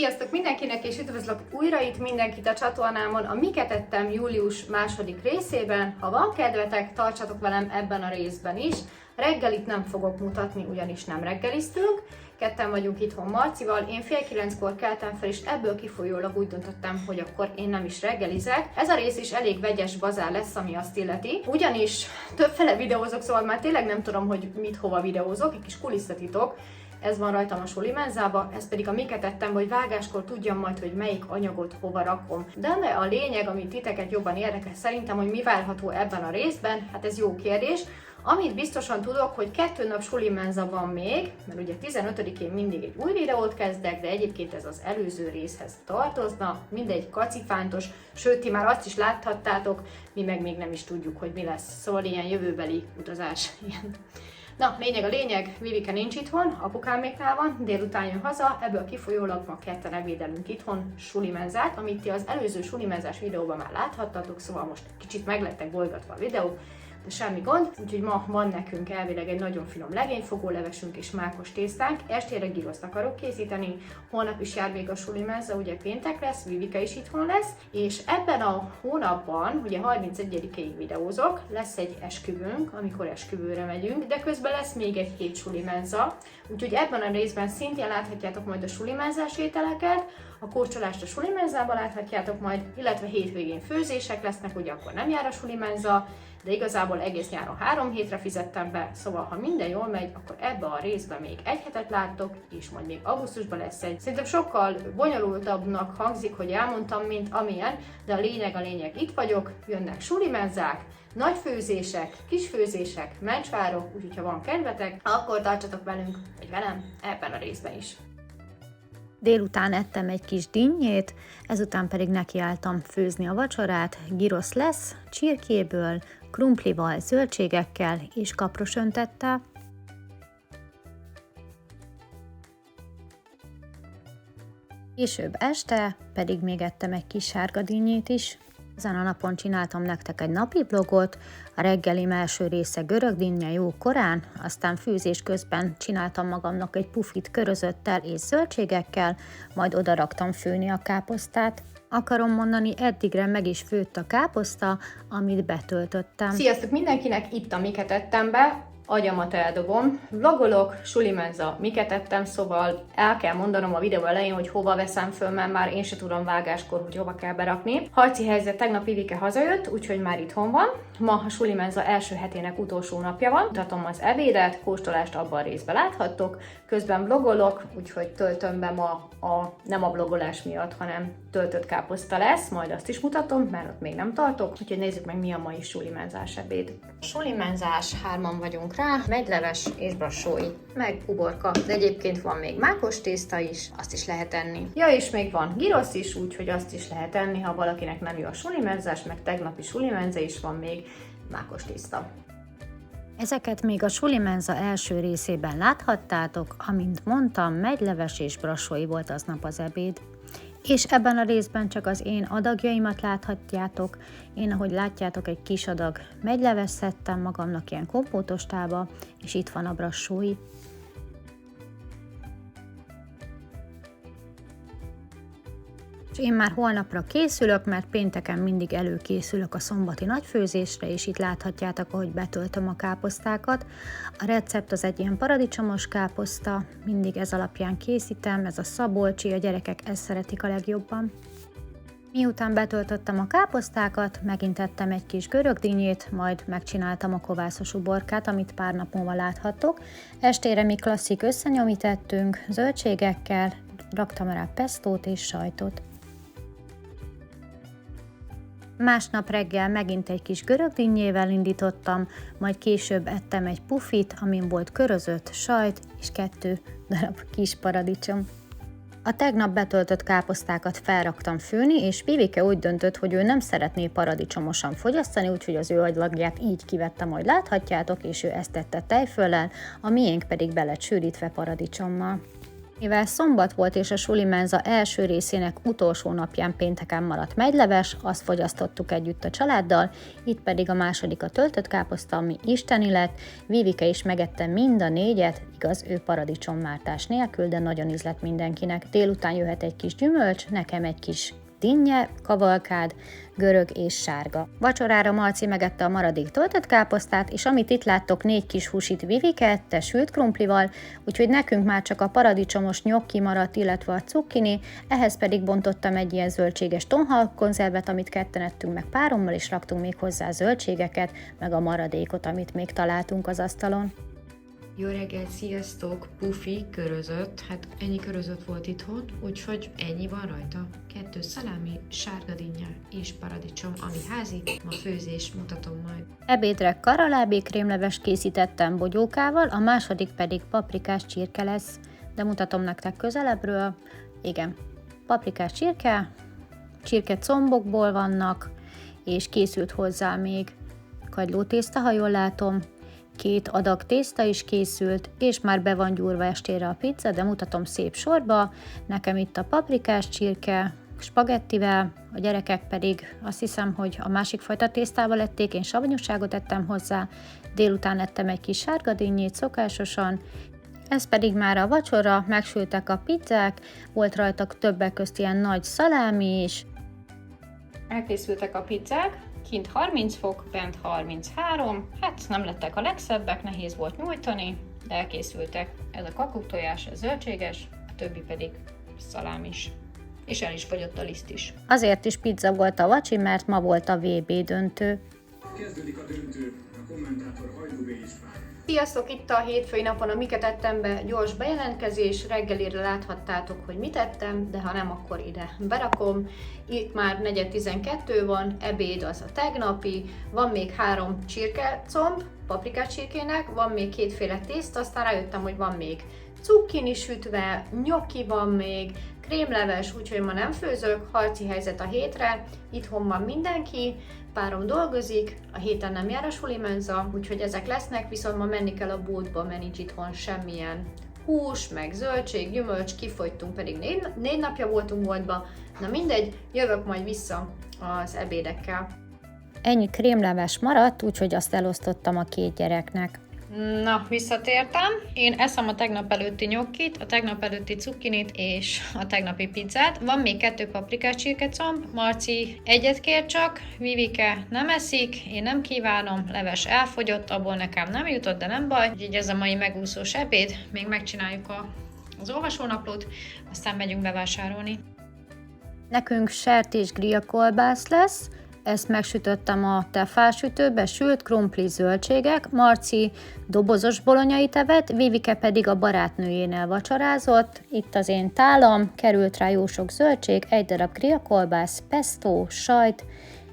Sziasztok mindenkinek, és üdvözlök újra itt mindenkit a csatornámon a Miket ettem július második részében. Ha van kedvetek, tartsatok velem ebben a részben is. Reggelit nem fogok mutatni, ugyanis nem reggeliztünk. Ketten vagyunk itthon Marcival, én fél 9-kor keltem fel, és ebből kifolyólag úgy döntöttem, hogy akkor én nem is reggelizek. Ez a rész is elég vegyes bazár lesz, ami azt illeti. Ugyanis többfele videózok, szóval már tényleg nem tudom, hogy mit hova videózok, egy kis kulisszatitok. Ez van rajtam a sulimenzába, ez pedig a Miket ettem, hogy vágáskor tudjam majd, hogy melyik anyagot hova rakom. De a lényeg, ami titeket jobban érdekel szerintem, hogy mi várható ebben a részben, hát ez jó kérdés. Amit biztosan tudok, hogy 2 nap sulimenza van még, mert ugye 15-én mindig egy új videót kezdek, de egyébként ez az előző részhez tartozna, mindegy kacifántos, sőt, ti már azt is láthattátok, mi meg még nem is tudjuk, hogy mi lesz. Szóval ilyen jövőbeli utazás. Na, lényeg a lényeg, Vivike nincs itthon, apukáméknál van, délután jön haza, ebből kifolyólag ma ketten ebédelünk itthon sulimenzát, amit ti az előző sulimenzás videóban már láthattatok, szóval most kicsit meglettek bolygatva a videó, de semmi gond, úgyhogy ma van nekünk elvileg egy nagyon finom legényfogó levesünk és mákos tésztánk, estére gyroszt akarok készíteni, holnap is jár még a sulimenza, ugye péntek lesz, Vivike is itthon lesz, és ebben a hónapban, ugye 31-ig videózok, lesz egy esküvőnk, amikor esküvőre megyünk, de közben lesz még egy hét sulimenza, úgyhogy ebben a részben szintén láthatjátok majd a sulimenzás ételeket, a kócsolást a sulimenzában láthatjátok majd, illetve hétvégén főzések lesznek, ugye akkor nem jár a sulimenza, de igazából egész nyáron 3 hétre fizettem be, szóval ha minden jól megy, akkor ebbe a részben még egy hetet láttok, és majd még augusztusban lesz egy. Szerintem sokkal bonyolultabbnak hangzik, hogy elmondtam, mint amilyen, de a lényeg, itt vagyok, jönnek sulimenzák, nagy főzések, kis főzések, mencsvárok, úgyhogy ha van kedvetek, akkor tartsatok velünk, vagy velem ebben a részben is. Délután ettem egy kis dinnyét, ezután pedig nekiálltam főzni a vacsorát. Gyrosz lesz, csirkéből, krumplival, zöldségekkel és kaprosöntettel. Később este pedig még ettem egy kis sárga dinnyét is. Ezen a napon csináltam nektek egy napi vlogot, a reggelim első része görög dinnye jó korán, aztán főzés közben csináltam magamnak egy pufit körözöttel és zöldségekkel, majd oda raktam főni a káposztát. Akarom mondani, eddigre meg is főtt a káposzta, amit betöltöttem. Sziasztok mindenkinek, itt a Miket ettem be. Agyamat eldobom, vlogolok, sulimenza, Miket ettem, szóval el kell mondanom a videó elején, hogy hova veszem föl, mert már én se tudom vágáskor, hogy hova kell berakni. Harci helyzet, tegnap Vivike hazajött, úgyhogy már itthon van. Ma a sulimenza első hetének utolsó napja van. Mutatom az ebédet, kóstolást abban a részben láthattok. Közben vlogolok, úgyhogy töltöm be ma nem a vlogolás miatt, hanem töltött káposzta lesz, majd azt is mutatom, mert ott még nem tartok. Úgyhogy nézzük meg, mi a mai sulimenzás ebéd. Sulimenzás, 3-an vagyunk rá, megyleves és brassói, meg uborka, de egyébként van még mákos tészta is, azt is lehet enni. Ja, és még van gyrosz is, úgyhogy azt is lehet enni, ha valakinek nem jó a sulimenzás, meg tegnapi sulimenza is van még mákos tészta. Ezeket még a sulimenza első részében láthattátok, amint mondtam, megyleves és brassói volt aznap az ebéd. És ebben a részben csak az én adagjaimat láthatjátok. Én, ahogy látjátok, egy kis adag megyleves szedtem magamnak ilyen kompótos tálba, és itt van a brassói. És én már holnapra készülök, mert pénteken mindig előkészülök a szombati nagyfőzésre, és itt láthatjátok, ahogy betöltöm a káposztákat. A recept az egy ilyen paradicsomos káposzta, mindig ez alapján készítem, ez a szabolcsi, a gyerekek ezt szeretik a legjobban. Miután betöltöttem a káposztákat, megint ettem egy kis görög dinnyét, majd megcsináltam a kovászos uborkát, amit pár nap múlva láthattok. Estére mi klasszik összenyomit ettünk, zöldségekkel, raktam rá pestót és sajtot. Másnap reggel megint egy kis görög dinnyével indítottam, majd később ettem egy pufit, amin volt körözött sajt és 2 darab kis paradicsom. A tegnap betöltött káposztákat felraktam főni, és Vivike úgy döntött, hogy ő nem szeretné paradicsomosan fogyasztani, úgyhogy az ő agylagját így kivette, majd láthatjátok, és ő ezt tette tejföllel, a miénk pedig be lett sűrítve paradicsommal. Mivel szombat volt és a sulimenza első részének utolsó napján pénteken maradt megyleves, azt fogyasztottuk együtt a családdal, itt pedig a második a töltött káposzta, ami isteni lett. Vivike is megette mind a 4-et, igaz, ő paradicsommártás nélkül, de nagyon ízlett mindenkinek. Délután jöhet egy kis gyümölcs, nekem egy kis dinnye, kavalkád, görög és sárga. Vacsorára Marci megette a maradék töltött káposztát, és amit itt láttok, 4 kis húsit Vivike ette sült krumplival, úgyhogy nekünk már csak a paradicsomos gnocchi maradt, illetve a cukkini, ehhez pedig bontottam egy ilyen zöldséges tonhal konzervet, amit ketten ettünk meg párommal, és raktunk még hozzá zöldségeket, meg a maradékot, amit még találtunk az asztalon. Jó reggelt, sziasztok! Pufi körözött, hát ennyi körözött volt itthon, úgyhogy ennyi van rajta. 2 szalámi, sárga dinnye és paradicsom, ami házi, ma főzés, mutatom majd. Ebédre karalábé krémleves készítettem bogyókával, a második pedig paprikás csirke lesz, de mutatom nektek közelebbről. Igen, paprikás csirke combokból vannak, és készült hozzá még kagylótészta, ha jól látom, 2 adag tészta is készült, és már be van gyúrva estére a pizza, de mutatom szép sorba. Nekem itt a paprikás csirke, spagettivel, a gyerekek pedig azt hiszem, hogy a másik fajta tésztával ették, én savanyúságot ettem hozzá, délután ettem egy kis sárga dinnyét szokásosan, ez pedig már a vacsora, megsültek a pizzák, volt rajtak többek közt ilyen nagy szalámi is. Elkészültek a pizzák, kint 30 fok, bent 33, hát nem lettek a legszebbek, nehéz volt nyújtani, de elkészültek. Ez a kakuktojás, ez zöldséges, a többi pedig szalámis. És el is fogyott a liszt is. Azért is pizza volt a vacsi, mert ma volt a VB döntő. Kezdődik a döntő, a kommentátor Hajdú B. is vár. Sziasztok! Itt a hétfői napon a miket ettem be gyors bejelentkezés, reggelire láthattátok, hogy mit ettem, de ha nem, akkor ide berakom. Itt már 4:12 van, ebéd az a tegnapi, van még 3 csirkecomb, paprikás csirkének, van még 2 féle tészta, aztán rájöttem, hogy van még cukkini sütve, gnocchi van még, krémleves, úgyhogy ma nem főzök, harci helyzet a hétre, itthon van mindenki, párom dolgozik, a héten nem jár a sulimenza, úgyhogy ezek lesznek, viszont ma menni kell a boltba, mert nincs itthon semmilyen hús, meg zöldség, gyümölcs, kifogytunk, pedig 4 napja voltunk boltba, na mindegy, jövök majd vissza az ebédekkel. Ennyi krémleves maradt, úgyhogy azt elosztottam a 2 gyereknek. Na, visszatértem. Én eszem a tegnap előtti gnokkit, a tegnap előtti cukkinit és a tegnapi pizzát. Van még 2 paprikás csirkecomb, Marci egyet kér csak, Vivike nem eszik, én nem kívánom, leves elfogyott, abból nekem nem jutott, de nem baj. Úgyhogy ez a mai megúszós ebéd, még megcsináljuk az olvasónaplót, aztán megyünk bevásárolni. Nekünk sertés grillkolbász lesz, ezt megsütöttem a tefásütőbe, sült krumpli zöldségek, Marci dobozos bolonyait evett, Vivike pedig a barátnőjénél vacsorázott. Itt az én tálam, került rá jó sok zöldség, 1 darab grillkolbász, pesto, sajt,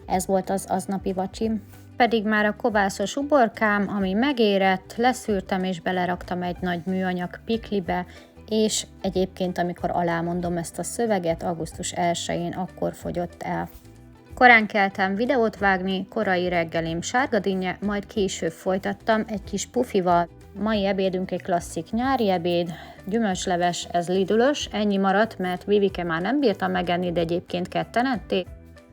ez volt az aznapi vacsim. Pedig már a kovászos uborkám, ami megérett, leszűrtem és beleraktam egy nagy műanyag piklibe, és egyébként amikor alámondom ezt a szöveget, augusztus 1-én akkor fogyott el. Korán keltem videót vágni, korai reggelim sárga dinnye, majd később folytattam egy kis pufival. Mai ebédünk egy klasszik nyári ebéd, gyümölcsleves, ez Lidl-ös, ennyi maradt, mert Vivike már nem bírta megenni, de egyébként ketten ették.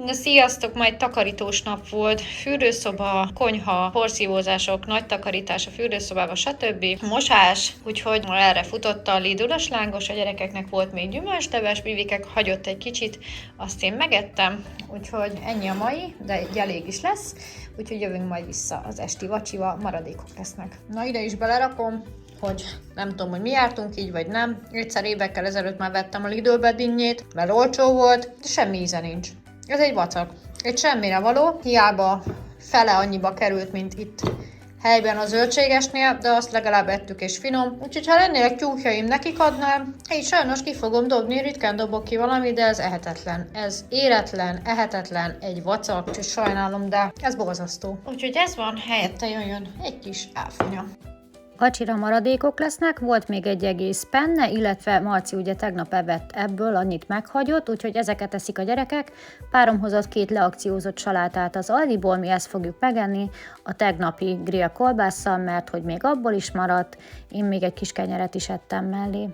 Na sziasztok, majd takarítós nap volt, fürdőszoba, konyha, porszívózások, nagy takarítás a fürdőszobába, stb. Mosás, úgyhogy erre futott a Lidl-ös lángos, a gyerekeknek volt még gyümölcsleves, Vivikek hagyott egy kicsit, azt én megettem, úgyhogy ennyi a mai, de egy elég is lesz, úgyhogy jövünk majd vissza az esti vacsival, maradékok lesznek. Na ide is belerakom, hogy nem tudom, hogy mi jártunk így, vagy nem. Egyszer évekkel ezelőtt már vettem a Lidl-be dinnyét, mert olcsó volt, de semmi íze nincs. Ez egy vacak. Egy semmire való, hiába fele annyiba került, mint itt helyben a zöldségesnél, de azt legalább ettük és finom. Úgyhogy ha lennének tyúkjaim, nekik adnám, így sajnos ki fogom dobni, ritkán dobok ki valami, de ez ehetetlen. Ez éretlen, ehetetlen, egy vacak, úgyhogy sajnálom, de ez borzasztó. Úgyhogy ez van, helyette jön egy kis áfonya. Vacsira maradékok lesznek, volt még egy egész penne, illetve Marci ugye tegnap evett ebből, annyit meghagyott, úgyhogy ezeket eszik a gyerekek. Párom hozott 2 leakciózott salátát az Aldiból, mi ezt fogjuk megenni a tegnapi grill kolbásszal, mert hogy még abból is maradt, én még egy kis kenyeret is ettem mellé.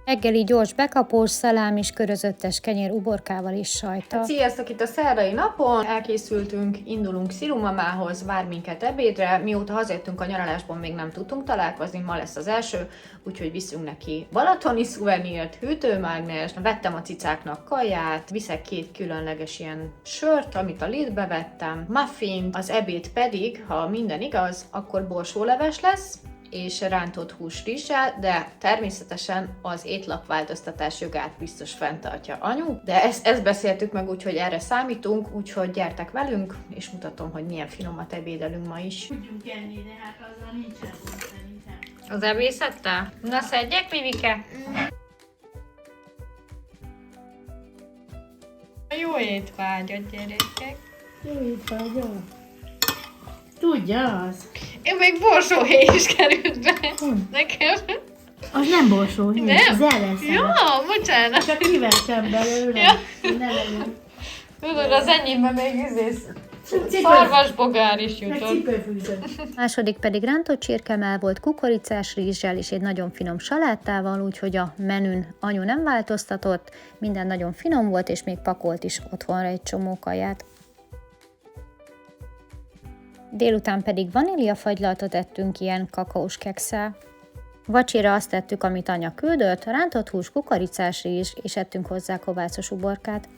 Reggeli gyors bekapós, szalámis, körözöttes kenyér uborkával és sajttal. Sziasztok! Itt a szerdai napon elkészültünk, indulunk Szilumamához, vár minket ebédre. Mióta hazajöttünk a nyaralásból, még nem tudtunk találkozni, ma lesz az első, úgyhogy viszünk neki balatoni szuvenírt, hűtőmágnest, vettem a cicáknak kaját, viszek 2 különleges ilyen sört, amit a Lidlbe vettem, muffint, az ebéd pedig, ha minden igaz, akkor borsóleves lesz, és rántott húsrizssel, de természetesen az étlapváltoztatás jogát biztos fenntartja anyu, de ezt beszéltük meg, úgyhogy erre számítunk, úgyhogy gyertek velünk, és mutatom, hogy milyen finomat ebédelünk ma is. Tudjunk enni, de hát azzal nincsen gond szerintem. Az ebészettel? Na szedjek, Vivike? Jó étvágyat, gyerekek! Jó, itt vagyok. Tudja az. Én még borsóhéj is került be. Nekem. Az nem borsóhéj, Nem? az elveszem. Ja, bocsánat. Csak kivettem belőle, Ja. hogy ne legyen. Tudod, az enyémben még Cipő- szarvasbogár is Meg jutott. cipőfűző. Második pedig rántott csirkemell volt kukoricás rizssel és egy nagyon finom salátával, úgyhogy a menün anyu nem változtatott, minden nagyon finom volt, és még pakolt is otthonra egy csomó kaját. Délután pedig vaníliafagylalatot ettünk ilyen kakaós kekszel. Vacsira azt tettük, amit anya küldött, rántott hús, kukoricás rizs, és ettünk hozzá kovászos uborkát.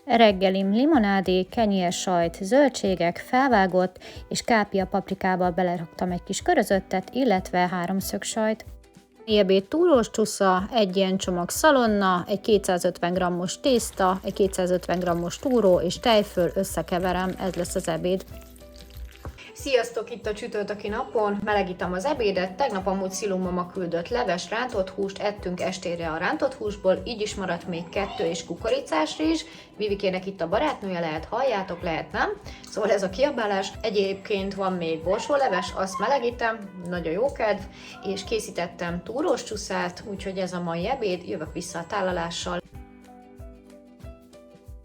Reggelim limonádé, kenyér, sajt, zöldségek, felvágott, és kápia paprikába beleraktam egy kis körözöttet, illetve 3 szög sajt. Ebéd túrós csusza, egy ilyen csomag szalonna, egy 250 g-os tészta, egy 250 g-os túró és tejföl, összekeverem, ez lesz az ebéd. Sziasztok, itt a csütörtöki napon, melegítem az ebédet, tegnap amúgy Szilumama küldött leves, rántott húst, ettünk estére a rántott húsból, így is maradt még 2 és kukoricás rizs, Vivikének itt a barátnője, lehet halljátok, lehet nem, szóval ez a kiabálás. Egyébként van még borsóleves, azt melegítem, nagyon jó kedv, és készítettem túrós csuszát, úgyhogy ez a mai ebéd, jövök vissza a tálalással.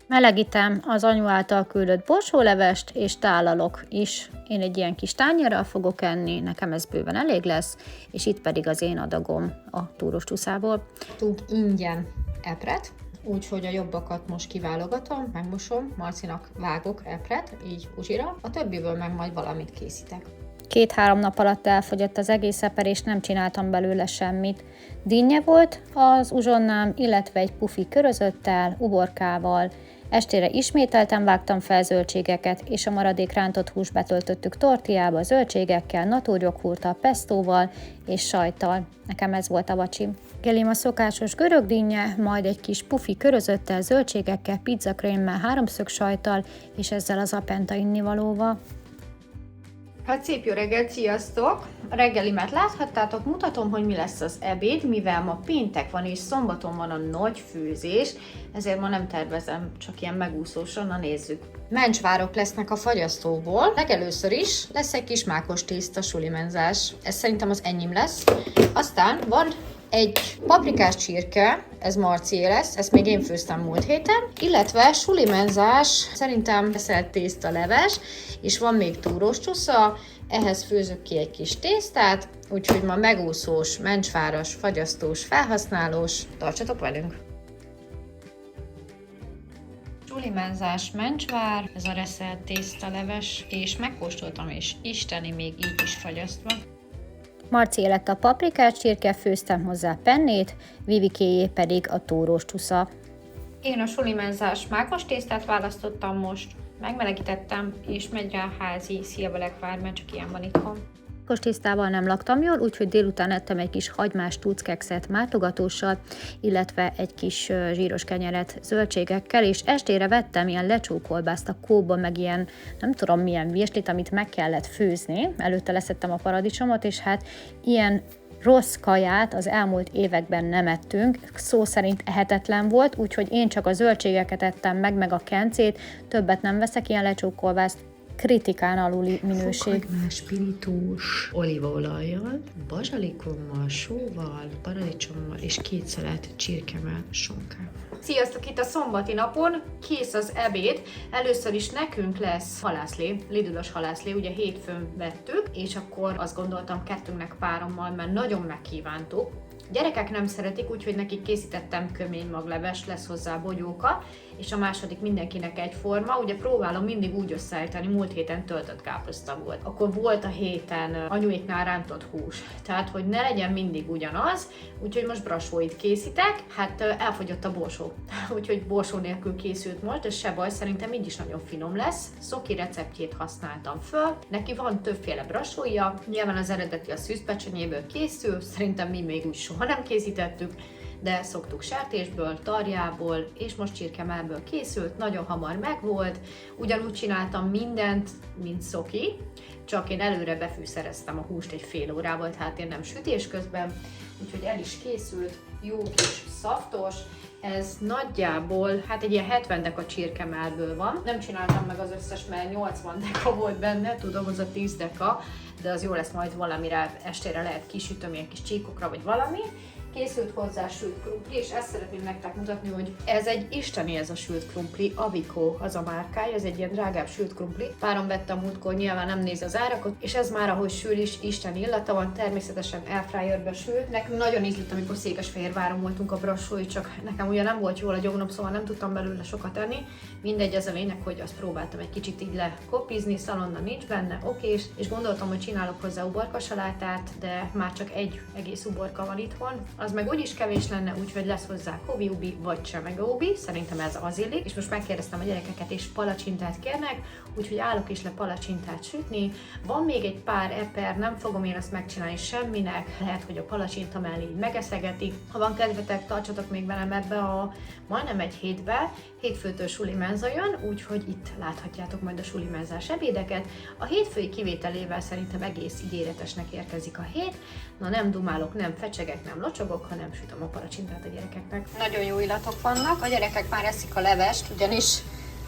Melegítem az anyu által küldött borsólevest, és tálalok is. Én egy ilyen kis tányérral fogok enni, nekem ez bőven elég lesz, és itt pedig az én adagom a túrós csuszából. Tudunk ingyen epret, úgyhogy a jobbakat most kiválogatom, megmosom, Marcinak vágok epret, így uzsira, a többiből meg majd valamit készítek. 2-3 nap alatt elfogyott az egész eper, és nem csináltam belőle semmit. Dinnye volt az uzsonnám, illetve egy pufi körözöttel, uborkával. Estére ismételten vágtam fel zöldségeket, és a maradék rántott húst betöltöttük tortillába, zöldségekkel, natúrjoghurttal, pestóval és sajttal. Nekem ez volt a vacsim. Gelim a szokásos görög dinnye, majd egy kis pufi körözöttel, zöldségekkel, pizzakrémmel, 3 szög sajttal, és ezzel az apenta innivalóval. Hát szép jó reggelt, sziasztok! A reggelimet láthattátok, mutatom, hogy mi lesz az ebéd, mivel ma péntek van és szombaton van a nagy főzés, ezért ma nem tervezem, csak ilyen megúszósan, na nézzük. Mencsvárok lesznek a fagyasztóból, legelőször is lesz egy kis mákos tészta sulimenzás, ez szerintem az enyém lesz. Aztán van egy paprikás csirke, ez Marcié lesz, ezt még én főztem múlt héten, illetve sulimenzás, szerintem reszelt tészta leves, és van még túrós csusza, ehhez főzök ki egy kis tésztát, úgyhogy ma megúszós, mencsváros, fagyasztós, felhasználós, tartsatok velünk! Sulimenzás mencsvár, ez a reszelt tészta leves, és megkóstoltam, és isteni, még így is fagyasztva. Marcié lett a paprikás csirke, főztem hozzá pennét, Vivikéjé pedig a túrós csusza. Én a sulimenzás mákos tésztát választottam most, megmelegítettem, és megy rá a házi szilvelekvár, mert csak ilyen van itthon. Mákos tésztával nem laktam jól, úgyhogy délután ettem egy kis hagymás tuckekszet mártogatóssal, illetve egy kis zsíros kenyeret zöldségekkel, és estére vettem ilyen lecsókolbászt a kóba, meg ilyen nem tudom milyen virslit, amit meg kellett főzni. Előtte leszettem a paradicsomot, és hát ilyen rossz kaját az elmúlt években nem ettünk, szó szerint ehetetlen volt, úgyhogy én csak a zöldségeket ettem meg a kencét, többet nem veszek ilyen lecsókolbászt, kritikán aluli minőség. Fokhagymás pirítós olívaolajjal, bazsalikommal, sóval, paradicsommal és 2 szelet csirkemell sonkával. Sziasztok! Itt a szombati napon kész az ebéd. Először is nekünk lesz halászlé, Lidl-ös halászlé, ugye hétfőn vettük, és akkor azt gondoltam kettőnknek párommal, mert nagyon megkívántuk. Gyerekek nem szeretik, úgyhogy nekik készítettem kömény magleves, lesz hozzá bogyóka, és a második mindenkinek egyforma. Ugye próbálom mindig úgy összeállítani, múlt héten töltött káposzta volt. Akkor volt a héten anyuéknál rántott hús, tehát hogy ne legyen mindig ugyanaz, úgyhogy most brassóit készítek. Hát elfogyott a borsó, úgyhogy borsó nélkül készült most, de se baj, szerintem így is nagyon finom lesz. Szoki receptjét használtam föl, neki van többféle brassója, nyilván az eredeti a szűzpecsenyéből készül, szerintem mi még úgy soha nem készítettük, de szoktuk sertésből, tarjából, és most csirkemellből készült, nagyon hamar megvolt. Ugyanúgy csináltam mindent, mint Szoki, csak én előre befűszereztem a húst egy fél órával, tehát én nem sütés közben, úgyhogy el is készült, jó kis szaftos. Ez nagyjából, hát egy ilyen 70 deka csirkemellből van. Nem csináltam meg az összes, mert 80 deka volt benne, tudom, az a 10 deka, de az jó lesz majd valamire, estére lehet kisütöm, ilyen kis csíkokra, vagy valami. Készült hozzá sült krumpli, és ezt szeretném nektek mutatni, hogy ez egy isteni ez a sült krumpli, Avico az a márkája, ez egy ilyen drágább sült krumpli. Párom vette a múltkor, nyilván nem néz az árakot, és ez már ahogy sül is isteni illata van, természetesen airfryerbe sült. Nekünk nagyon ízlett, amikor Székesfehérváron voltunk a brassói, csak nekem ugye nem volt jól a gyomrom, szóval nem tudtam belőle sokat enni. Mindegy, ez a lényeg, hogy azt próbáltam egy kicsit így lekopizni, szalonna nincs benne, okés, és gondoltam, hogy csinálok hozzá uborkasalátát, de már csak egy egész uborka van itthon. Az meg úgyis kevés lenne, úgyhogy lesz hozzá koviubi vagy csemegóbi, szerintem ez az illik. És most megkérdeztem a gyerekeket, és palacsintát kérnek, úgyhogy állok is le palacsintát sütni. Van még egy pár eper, nem fogom én azt megcsinálni semminek, lehet, hogy a palacsinta mellé így megeszegetik. Ha van kedvetek, tartsatok még velem ebbe a majdnem egy hétbe. Hétfőtől suli menza jön, úgyhogy itt láthatjátok majd a suli menzás ebédeket. A hétfői kivételével szerintem egész ígéretesnek érkezik a hét. Na nem dumálok, nem fecsegek, nem locsogok, hanem sütöm a palacsintát a gyerekeknek. Nagyon jó illatok vannak, a gyerekek már eszik a levest, ugyanis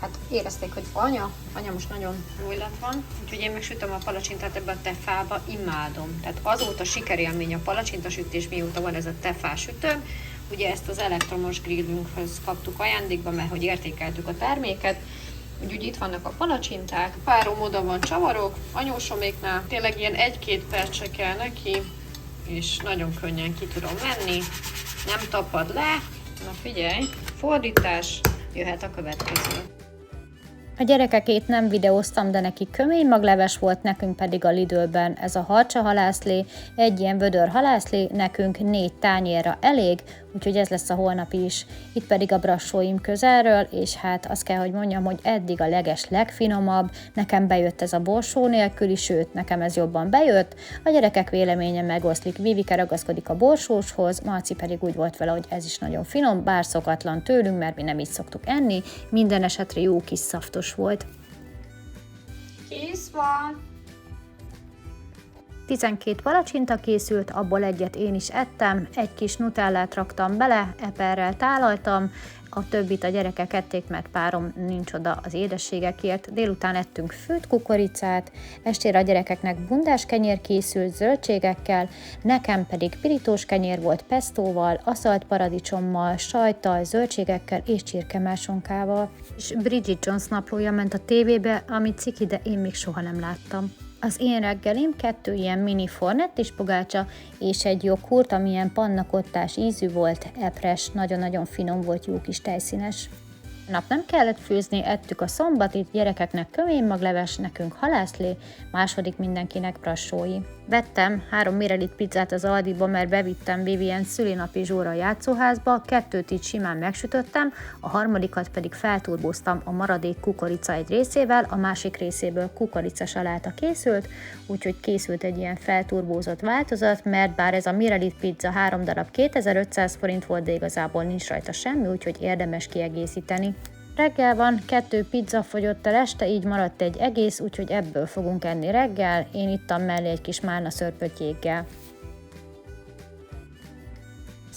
hát érezték, hogy anya most nagyon jó illat van, úgyhogy én meg sütöm a palacsintát ebbe a tefába, imádom. Tehát azóta sikerélmény a palacsintasütés, mióta van ez a tefás sütőm. Ugye ezt az elektromos grillünkhöz kaptuk ajándékba, mert hogy értékeltük a terméket. Úgyhogy itt vannak a palacsinták, párom oda van csavarok, anyósoméknál, tényleg ilyen 1-2 perc se kell neki, és nagyon könnyen ki tudom venni, nem tapad le. Na figyelj, fordítás, jöhet a következő. A gyerekekét nem videóztam, de neki kömény magleves volt, nekünk pedig a Lidlben ez a harcsa halászlé, egy ilyen vödör halászlé, nekünk 4 tányérra elég, úgyhogy ez lesz a holnapi is. Itt pedig a brassóim közelről, és hát azt kell, hogy mondjam, hogy eddig a legfinomabb, nekem bejött ez a borsó nélküli, sőt, nekem ez jobban bejött, a gyerekek véleménye megoszlik, Vivike ragaszkodik a borsóshoz, Marci pedig úgy volt vele, hogy ez is nagyon finom, bár szokatlan tőlünk, mert mi nem így szoktuk enni, minden esetre jó kis szaftos volt. Kész van! 12 palacsinta készült, abból egyet én is ettem, egy kis nutellát raktam bele, eperrel tálaltam, a többit a gyerekek ették, mert párom nincs oda az édességekért. Délután ettünk főtt kukoricát, estére a gyerekeknek bundás kenyér készült zöldségekkel, nekem pedig pirítós kenyér volt pestóval, aszalt paradicsommal, sajttal, zöldségekkel és csirkemelsonkával. És Bridget Jones naplója ment a tévébe, amit ciki, de én még soha nem láttam. Az én reggelim 2 ilyen mini fornettis pogácsa és egy joghurt, amilyen pannakottás ízű volt, epres, nagyon-nagyon finom volt, jó kis tejszínes. Nap nem kellett főzni, ettük a szombatit, gyerekeknek köménymagleves, nekünk halászlé, második mindenkinek brassói. Vettem 3 mérelit pizzát az Aldiba, mert bevittem Vivien szülinapi Zsóra a játszóházba, 2 így simán megsütöttem, a harmadikat pedig felturbóztam a maradék kukorica egy részével, a másik részéből kukoricasaláta készült, úgyhogy készült egy ilyen felturbózott változat, mert bár ez a mérelit pizza 3 darab 2500 forint volt, de igazából nincs rajta semmi, úgyhogy érdemes kiegészíteni. Reggel van, 2 pizza fogyott el este, így maradt egy egész, úgyhogy ebből fogunk enni reggel, én ittam mellé egy kis málna szörpöt jéggel.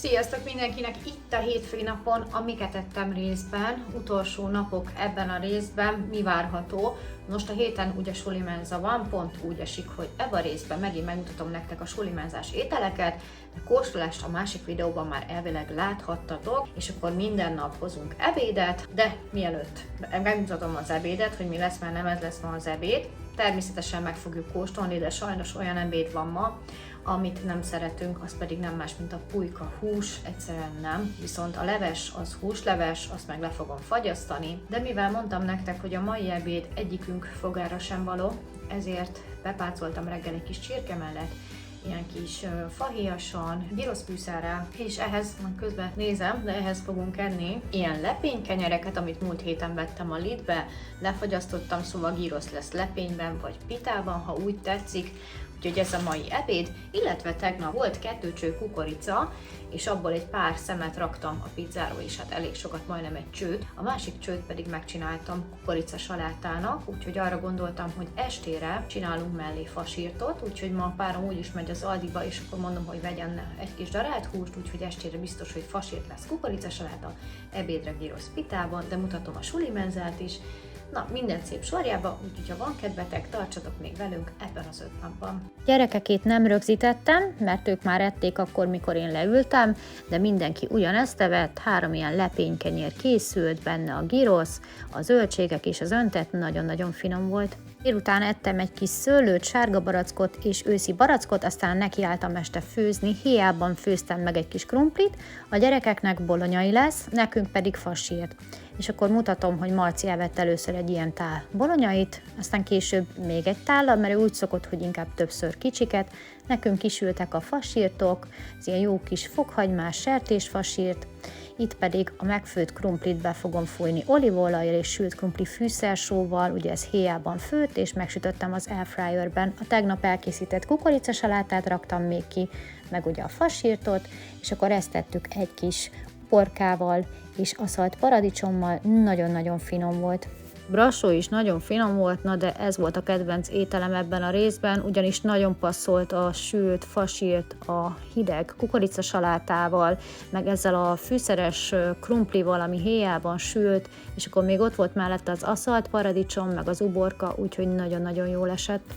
Sziasztok mindenkinek! Itt a hétfői napon, amiket ettem részben, utolsó napok ebben a részben, mi várható. Most a héten ugye sulimenza van, pont úgy esik, hogy ebben a részben megint megmutatom nektek a sulimenzás ételeket, de kóstolást a másik videóban már elvileg láthattatok, és akkor minden nap hozunk ebédet, de mielőtt megmutatom az ebédet, hogy mi lesz, mert nem ez lesz ma az ebéd, természetesen meg fogjuk kóstolni, de sajnos olyan ebéd van ma, amit nem szeretünk, az pedig nem más, mint a pulyka hús, egyszerűen nem. Viszont a leves az húsleves, azt meg le fogom fagyasztani. De mivel mondtam nektek, hogy a mai ebéd egyikünk fogára sem való, ezért bepácoltam reggel egy kis csirke mellett, ilyen kis fahéjasan, gyroszfűszerrel, és ehhez, közben nézem, de ehhez fogunk enni ilyen lepénykenyereket, amit múlt héten vettem a Lidbe, lefagyasztottam, szóval gyrosz lesz lepényben vagy pitában, ha úgy tetszik. Úgyhogy ez a mai ebéd, illetve tegnap volt 2 cső kukorica, és abból egy pár szemet raktam a pizzáról is, hát elég sokat, majdnem egy csőt. A másik csőt pedig megcsináltam kukorica salátának, úgyhogy arra gondoltam, hogy estére csinálunk mellé fasírtot, úgyhogy ma a párom úgyis megy az Aldiba, és akkor mondom, hogy vegyen egy kis darált húst, úgyhogy estére biztos, hogy fasírt lesz kukorica saláta, ebédre gyrosz pitában, de mutatom a sulimenzát is. Na, minden szép sorjában, úgyhogy ha van kedvetek, tartsatok még velünk ebben az 5 napban. Gyerekekét nem rögzítettem, mert ők már ették akkor, mikor én leültem, de mindenki ugyanezt evett, 3 ilyen lepénykenyér készült, benne a gyrosz, a zöldségek és az öntett nagyon-nagyon finom volt. Délután ettem egy kis szőlőt, sárga barackot és őszi barackot, aztán nekiálltam este főzni, héjában főztem meg egy kis krumplit, a gyerekeknek bolonyai lesz, nekünk pedig fasírt. És akkor mutatom, hogy Marci elvett először egy ilyen tál bolonyait, aztán később még egy tállal, mert ő úgy szokott, hogy inkább többször kicsiket. Nekünk kisültek a fasírtok, ez ilyen jó kis fokhagymás sertésfasírt, itt pedig a megfőtt krumplit be fogom fújni olívaolajjal és sült krumpli fűszersóval, ugye ez héjában főtt, és megsütöttem az airfryerben. A tegnap elkészített kukoricasalátát raktam még ki, meg ugye a fasírtot, és akkor ezt tettük egy kis porkával és aszalt paradicsommal, nagyon-nagyon finom volt. Brassó is nagyon finom volt, na de ez volt a kedvenc ételem ebben a részben, ugyanis nagyon passzolt a sült fasírt a hideg kukoricasalátával, meg ezzel a fűszeres krumplival, ami héjában sült, és akkor még ott volt mellette az aszalt paradicsom, meg az uborka, úgyhogy nagyon-nagyon jól esett.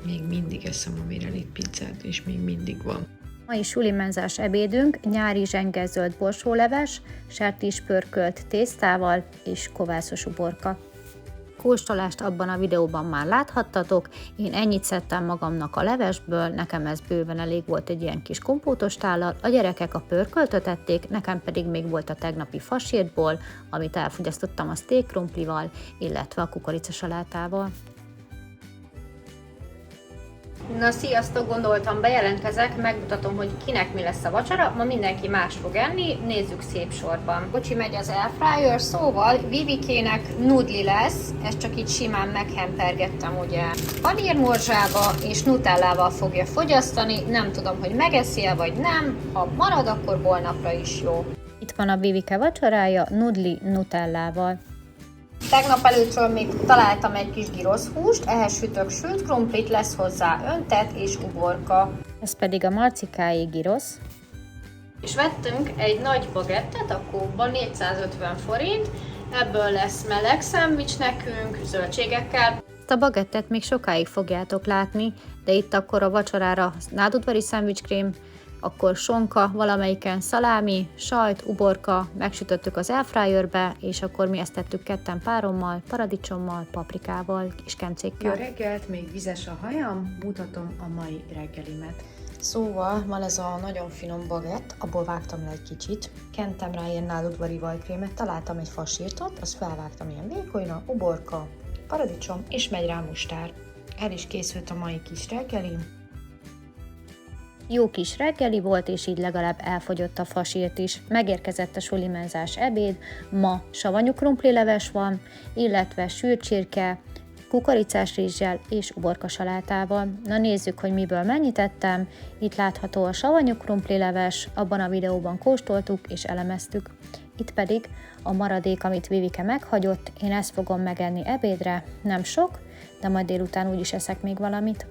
Még mindig eszem a Mirelit pizzát, és még mindig van. Mai sulimenzás ebédünk nyári zsengel-zöld borsóleves, sertéspörkölt tésztával és kovászos uborka. Kóstolást abban a videóban már láthattatok, én ennyit szedtem magamnak a levesből, nekem ez bőven elég volt egy ilyen kis kompótos tállal, a gyerekek a pörköltöt ették, nekem pedig még volt a tegnapi fasírtból, amit elfogyasztottam a steak krumplival, illetve a kukoricasalátával. Na sziasztok, gondoltam bejelentkezek, megmutatom, hogy kinek mi lesz a vacsora. Ma mindenki más fog enni, nézzük szép sorban. Bocsi megy az airfryer, szóval Vivikének nudli lesz, ezt csak így simán meghempergettem ugye panírmorzsába, és nutellával fogja fogyasztani, nem tudom, hogy megeszi-e vagy nem, ha marad, akkor holnapra is jó. Itt van a Vivike vacsorája nudli nutellával. Tegnap előttről még találtam egy kis gyroszhúst, ehhez sütök sült krumplit, lesz hozzá öntet és uborka. Ez pedig a marcikáé gyrosz. És vettünk egy nagy bagettet a Coopban, 450 forint, ebből lesz meleg szendvics nekünk, zöldségekkel. Ezt a bagettet még sokáig fogjátok látni, de itt akkor a vacsorára nádudvari szendvicskrém, akkor sonka, valamelyiken szalámi, sajt, uborka, megsütöttük az airfryerbe, és akkor mi ezt tettük ketten párommal, paradicsommal, paprikával és kemcékkel. Jó reggelt, még vizes a hajam, mutatom a mai reggelimet. Szóval van ez a nagyon finom bagett, abból vágtam le egy kicsit, kentem rá ilyen nádudvari vajkrémet, találtam egy fasírtot, azt felvágtam ilyen vékonyra, uborka, paradicsom, és megy rá mustár. El is készült a mai kis reggeli. Jó kis reggeli volt, és így legalább elfogyott a fasírt is. Megérkezett a sulimenzás ebéd, ma savanyú krumplileves van, illetve sült csirke, kukoricás rizssel és uborkasalátával. Na nézzük, hogy miből mennyit ettem. Itt látható a savanyú krumplileves, abban a videóban kóstoltuk és elemeztük. Itt pedig a maradék, amit Vivike meghagyott, én ezt fogom megenni ebédre, nem sok, de majd délután úgyis eszek még valamit.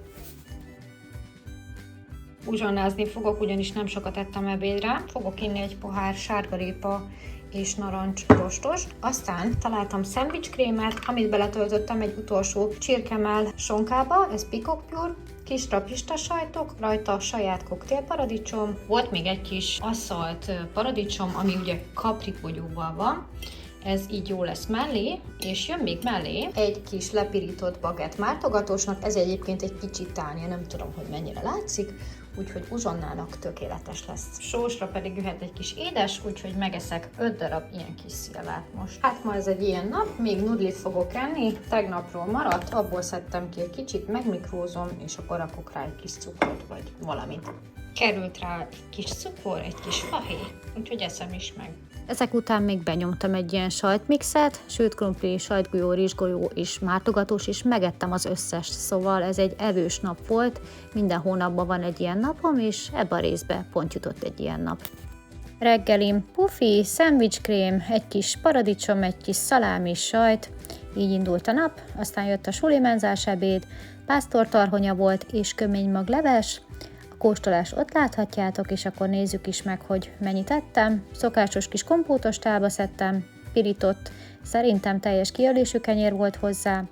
uzsonnázni fogok, ugyanis nem sokat ettem ebédre. Fogok inni egy pohár sárgarépa és narancs rostos. Aztán találtam szendvicskrémet, amit beletöltöttem egy utolsó csirkemell sonkába, ez peacock pure, kis rapista sajtok, rajta saját koktélparadicsom. Volt még egy kis asszalt paradicsom, ami ugye kapripogyóval van. Ez így jó lesz mellé, és jön még mellé egy kis lepirított bagett mártogatósnak, ez egyébként egy kicsit tálnia, nem tudom, hogy mennyire látszik, úgyhogy uzsonnának tökéletes lesz. Sósra pedig jöhet egy kis édes, úgyhogy megeszek 5 darab ilyen kis szilvát most. Hát ma ez egy ilyen nap, még nudlit fogok enni, tegnapról maradt, abból szedtem ki egy kicsit, megmikrózom, és akkor rakok rá egy kis cukrot, vagy valamit. Került rá egy kis cukor, egy kis fahéj, úgyhogy eszem is meg. Ezek után még benyomtam egy ilyen sajtmixet, sőt krumpli, sajtgolyó, rizsgolyó és mártogatós, és megettem az összes, szóval ez egy evős nap volt, minden hónapban van egy ilyen napom, és ebben a részben pont jutott egy ilyen nap. Reggelim pufi, szendvicskrém, egy kis paradicsom, egy kis szalámi, sajt, így indult a nap, aztán jött a sulimenzás ebéd, pásztortarhonya volt és köménymag leves. Kóstolás ott láthatjátok, és akkor nézzük is meg, hogy mennyit ettem. Szokásos kis kompótos tálba szedtem, pirított, szerintem teljes kiölésű kenyér volt hozzá,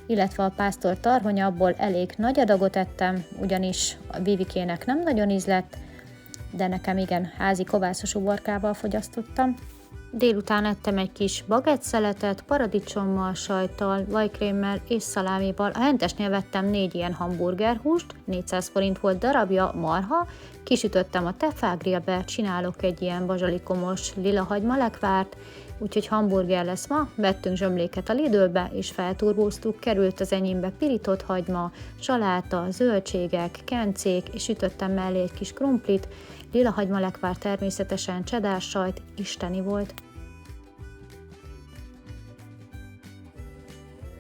illetve a pásztor tarhonya, abból elég nagy adagot ettem, ugyanis a Vivikének nem nagyon ízlett, de nekem igen, házi kovászos uborkával fogyasztottam. Délután ettem egy kis bagetszeletet, paradicsommal, sajttal, vajkrémmel és szalámival. A hentesnél vettem 4 ilyen hamburgerhúst, 400 forint volt darabja, marha. Kisütöttem a Tefal grillbe, csinálok egy ilyen bazsalikomos lila hagymalekvárt, úgyhogy hamburger lesz ma. Vettünk zsömléket a Lidlbe és felturbóztuk, került az enyémbe pirított hagyma, saláta, zöldségek, kencék, és sütöttem mellé egy kis krumplit. Lila hagymalekvár természetesen, cheddar sajt, isteni volt.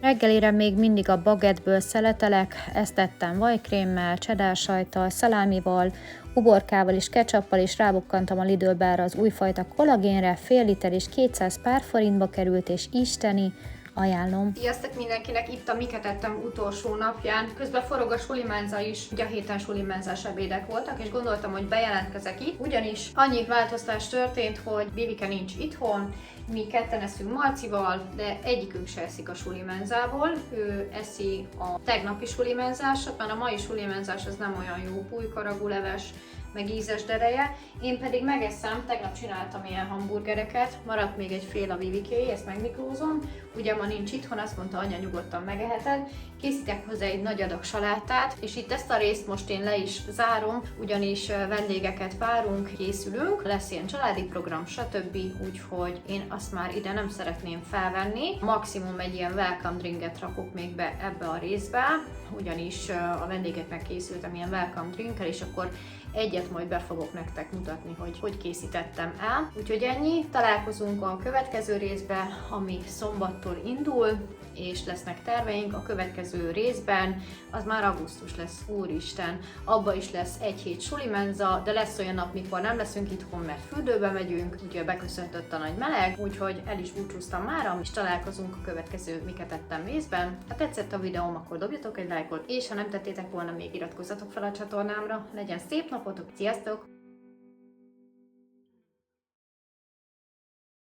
Reggelire még mindig a bagettből szeletelek, ezt tettem vajkrémmel, cheddar sajttal, szalámival, uborkával és ketchuppal, és rábukkantam a Lidlbe az újfajta kollagénre, fél liter és 200 pár forintba került, és isteni, ajánlom. Sziasztok mindenkinek, itt a Miket ettem utolsó napján. Közben forog a sulimenza is, ugye a héten sulimenzás ebédek voltak, és gondoltam, hogy bejelentkezek itt, ugyanis annyi változtás történt, hogy Vivike nincs itthon, mi ketten eszünk Marcival, de egyikünk se eszik a sulimenzából. Ő eszi a tegnapi sulimenzásat, mert a mai sulimenzás az nem olyan jó, pulykaragú leves, meg ízes dereje. Én pedig megeszem, tegnap csináltam ilyen hamburgereket, maradt még egy fél a Vivikéé, ezt megmikrózom. Ugye ma nincs itthon, azt mondta anya, nyugodtan megeheted. Készítek hozzá egy nagy adag salátát, és itt ezt a részt most én le is zárom, ugyanis vendégeket várunk, készülünk, lesz ilyen családi program, stb. Úgyhogy én azt már ide nem szeretném felvenni. Maximum egy ilyen welcome drinket rakok még be ebbe a részbe, ugyanis a vendégeknek készültem ilyen welcome drinkkel, és akkor egyet majd be fogok nektek mutatni, hogy készítettem el. Úgyhogy ennyi, találkozunk a következő részben, ami szombattól indul, és lesznek terveink. A következő részben az már augusztus lesz, úristen, abba is lesz egy hét sulimenza, de lesz olyan nap, mikor nem leszünk itthon, mert fürdőbe megyünk, ugye beköszöntött a nagy meleg, úgyhogy el is búcsúztam mára, és találkozunk a következő Miket ettem részben. Ha tetszett a videóm, akkor dobjatok egy lájkot, és ha nem tettétek volna, még iratkozzatok fel a csatornámra. Legyen szép napotok, sziasztok!